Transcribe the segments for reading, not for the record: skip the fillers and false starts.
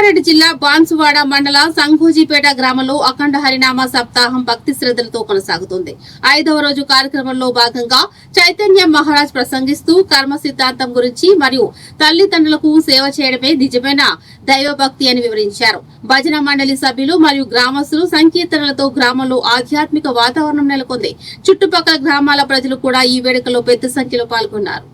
రంగారెడ్డి జిల్లా బాన్సువాడ మండల సంఘోజీపేట గ్రామంలో అఖండ హరినామ సప్తాహం భక్తి శ్రద్ధలతో కొనసాగుతుంది. 5వ రోజు కార్యక్రమంలో భాగంగా చైతన్య మహారాజ్ ప్రసంగిస్తూ కర్మ సిద్ధాంతం గురించి మరియు తల్లిదండ్రులకు సేవ చేయడమే నిజమైన దైవభక్తి అని వివరించారు. భజన మండలి సభ్యులు మరియు గ్రామస్తులు సంకీర్తనలతో గ్రామంలో ఆధ్యాత్మిక వాతావరణం నెలకొంది. చుట్టుపక్కల గ్రామాల ప్రజలు కూడా ఈ వేడుకలో పెద్ద సంఖ్యలో పాల్గొన్నారు.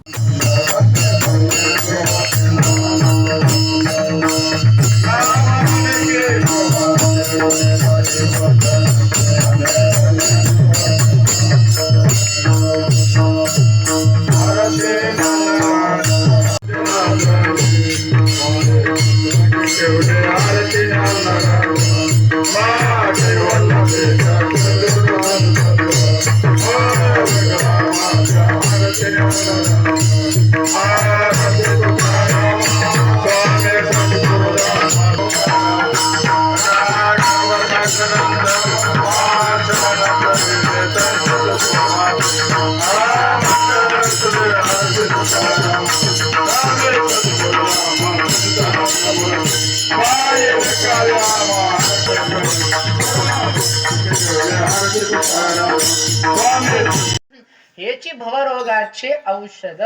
ఏచి భవరోగాచ్చే ఔషధ.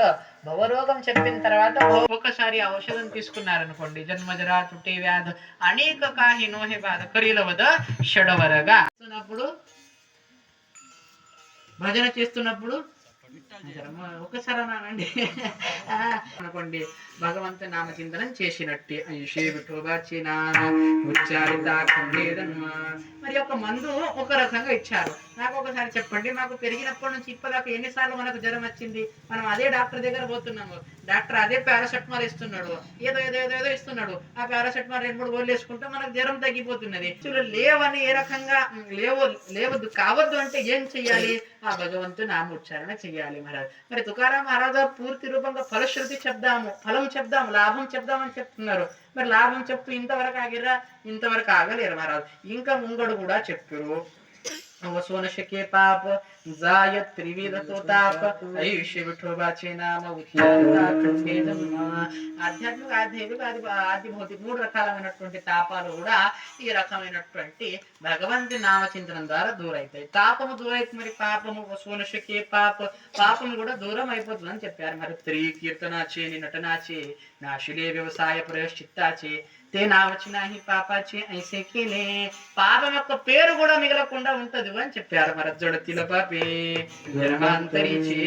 భవరోగం చెప్పిన తర్వాత ఒకసారి ఔషధం తీసుకున్నారనుకోండి, జన్మజరా తుటి వ్యాధ అనేక కాహినో హే బాధ కరీలవద షడవరగా భజన చేస్తున్నప్పుడు ఒకసారి అనండి అనుకోండి, భగవంతు నామచింతనం చేసినట్టే. మరి ఒక మందు ఒక రకంగా ఇచ్చారు. నాకు ఒకసారి చెప్పండి, మాకు పెరిగినప్పటి నుంచి ఇప్పటిదాకా ఎన్నిసార్లు మనకు జ్వరం వచ్చింది? మనం అదే డాక్టర్ దగ్గర పోతున్నాము, డాక్టర్ అదే పారాసెటమాల్ ఇస్తున్నాడు, ఏదో ఏదో ఏదో ఏదో ఇస్తున్నాడు. ఆ పారాసెటమాల్ 2-3 గోళ్ళు వేసుకుంటే మనకు జ్వరం తగ్గిపోతున్నది. లేవని ఏ రకంగా లేవద్దు కావద్దు అంటే ఏం చెయ్యాలి? ఆ భగవంతు నామోచ్చారణ చెయ్యాలి. మరి తుకారాం మహారాజు పూర్తి రూపంగా ఫలశ్రుతి చెప్దాము, ఫలం చెప్దాము, లాభం చెప్దామని చెప్తున్నారు. మరి లాభం చెప్తూ ఇంతవరకు ఆగిరా? ఇంతవరకు ఆగలేరు మహారాజు. ఇంకా ముంగడు కూడా చెప్పారు, सोनशके पाप जाय त्रिविध तो ताप आयुष्य विठोबाचे नाम ఆధ్యాత్మిక ఆధ్యాత్మిక ఆది భౌతిక 3 రకాలైనటువంటి తాపాలు కూడా ఈ రకమైనటువంటి భగవంతుని నామచింతనం ద్వారా దూరైతాయి. తాపము దూరైతే మరి పాపము సోనశకే పాపము కూడా దూరం అయిపోతుంది అని చెప్పారు. మరి స్త్రీ కీర్తనాచే నటనాచే నాశిలే వ్యవసాయ ప్రయోశ్చిత్తాచే తే నావచినాహి పాపాచే ఐసే కేలే. పాపం యొక్క పేరు కూడా మిగలకుండా ఉంటది అని చెప్పారు. మరి జడతిల పాపే జన్మాంతరిచే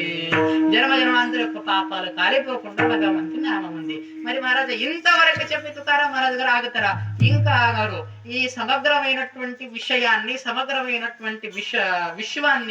జన్మాంతరి యొక్క పాపాలు కాలిపోకుండా భగవంతుని నామం ఉంది. మరి మహారాజా ఇంతవరకు చెప్పి తుకారాం మహారాజు గారు ఆగుతారా? ఇంకా ఆగారు. ఈ సమగ్రమైనటువంటి విషయాన్ని, సమగ్రమైనటువంటి విశ్వాన్ని